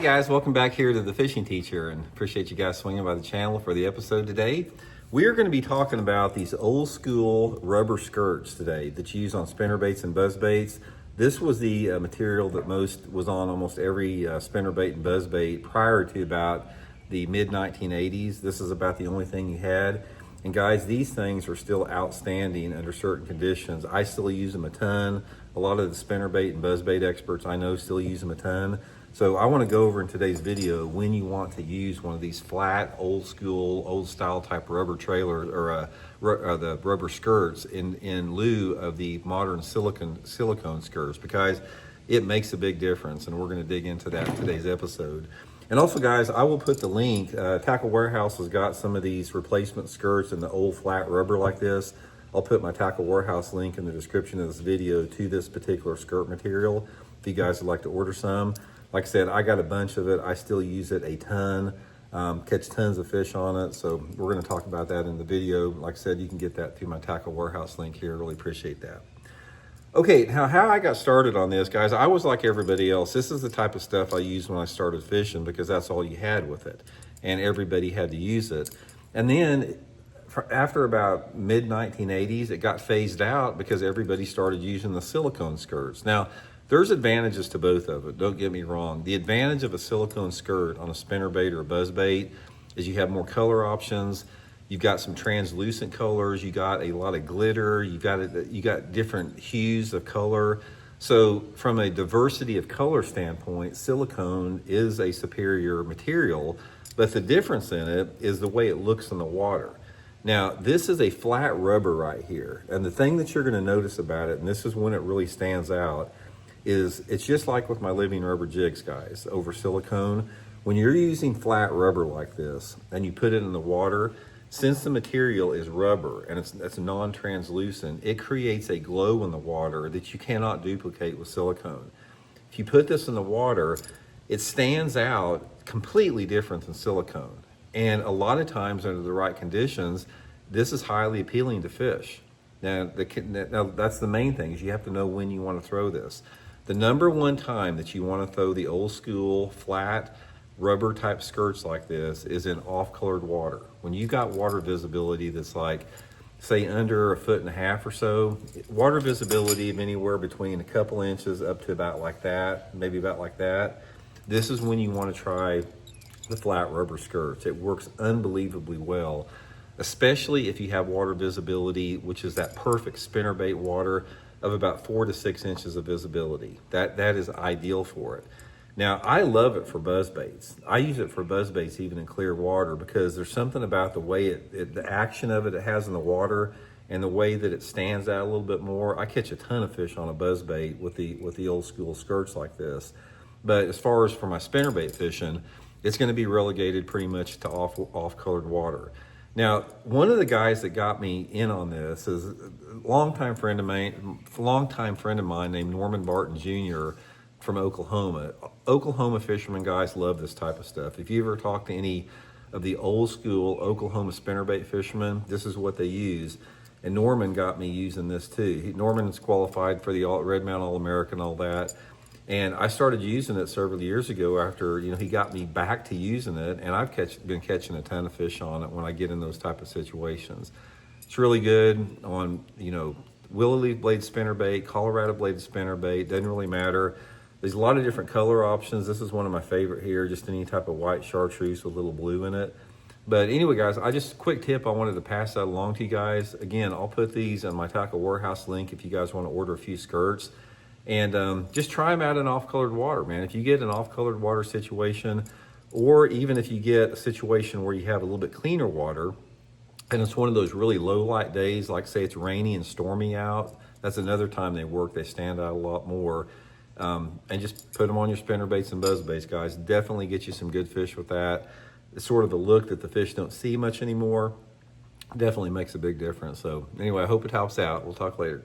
Hey guys, welcome back here to the Fishing Teacher, and appreciate you guys swinging by the channel for the episode today. We're going to be talking about these old school rubber skirts today that you use on spinnerbaits and buzzbaits. This was the material that was on almost every spinnerbait and buzzbait prior to about the mid-1980s. This is about the only thing you had. And guys, these things are still outstanding under certain conditions. I still use them a ton. A lot of the spinnerbait and buzzbait experts I know still use them a ton. So I want to go over in today's video when you want to use one of these flat, old school, old style type rubber trailers or the rubber skirts in lieu of the modern silicone skirts, because it makes a big difference, and we're going to dig into that in today's episode. And also guys, I will put the link. Tackle Warehouse has got some of these replacement skirts in the old flat rubber like this. I'll put my Tackle Warehouse link in the description of this video to this particular skirt material if you guys would like to order some. Like I said, I got a bunch of it. I still use it a ton, catch tons of fish on it. So we're going to talk about that in the video. Like I said, you can get that through my Tackle Warehouse link here. Really appreciate that. Okay, now how I got started on this, guys, I was like everybody else. This is the type of stuff I used when I started fishing because that's all you had with it, and everybody had to use it. And then after about mid-1980s, it got phased out because everybody started using the silicone skirts. Now, there's advantages to both of it, don't get me wrong. The advantage of a silicone skirt on a spinnerbait or a buzzbait is you have more color options. You've got some translucent colors, you got a lot of glitter, you got different hues of color. So from a diversity of color standpoint, silicone is a superior material, but the difference in it is the way it looks in the water. Now, this is a flat rubber right here, and the thing that you're gonna notice about it, and this is when it really stands out, is it's just like with my living rubber jigs, guys, over silicone. When you're using flat rubber like this and you put it in the water, since the material is rubber and it's non-translucent, it creates a glow in the water that you cannot duplicate with silicone. If you put this in the water, it stands out completely different than silicone. And a lot of times under the right conditions, this is highly appealing to fish. Now that's the main thing, is you have to know when you want to throw this. The number one time that you want to throw the old school flat rubber type skirts like this is in off-colored water. When you got water visibility that's like, say, under 1.5 feet or so, water visibility of anywhere between a couple inches up to about like that, maybe about like that, this is when you want to try the flat rubber skirts. It works unbelievably well, especially if you have water visibility, which is that perfect spinnerbait water of about 4 to 6 inches of visibility. That is ideal for it. Now, I love it for buzzbaits. I use it for buzzbaits even in clear water because there's something about the way the action of it has in the water and the way that it stands out a little bit more. I catch a ton of fish on a buzzbait with the old school skirts like this. But as far as for my spinnerbait fishing, it's going to be relegated pretty much to off-colored water. Now, one of the guys that got me in on this is a longtime friend of mine named Norman Barton Jr. from Oklahoma. Oklahoma fishermen, guys, love this type of stuff. If you ever talk to any of the old school Oklahoma spinnerbait fishermen, this is what they use. And Norman got me using this too. Norman's qualified for the Red Mountain All-American, all that. And I started using it several years ago after, he got me back to using it, and I've been catching a ton of fish on it when I get in those type of situations. It's really good on, willow leaf blade spinnerbait, Colorado blade spinnerbait, doesn't really matter. There's a lot of different color options. This is one of my favorite here, just any type of white chartreuse with a little blue in it. But anyway, guys, quick tip I wanted to pass that along to you guys. Again, I'll put these on my Tackle Warehouse link if you guys want to order a few skirts. And just try them out in off-colored water, man. If you get an off-colored water situation, or even if you get a situation where you have a little bit cleaner water, and it's one of those really low light days, like say it's rainy and stormy out, that's another time they work. They stand out a lot more. And just put them on your spinnerbaits and buzzbaits, guys. Definitely get you some good fish with that. It's sort of the look that the fish don't see much anymore. Definitely makes a big difference. So anyway, I hope it helps out. We'll talk later.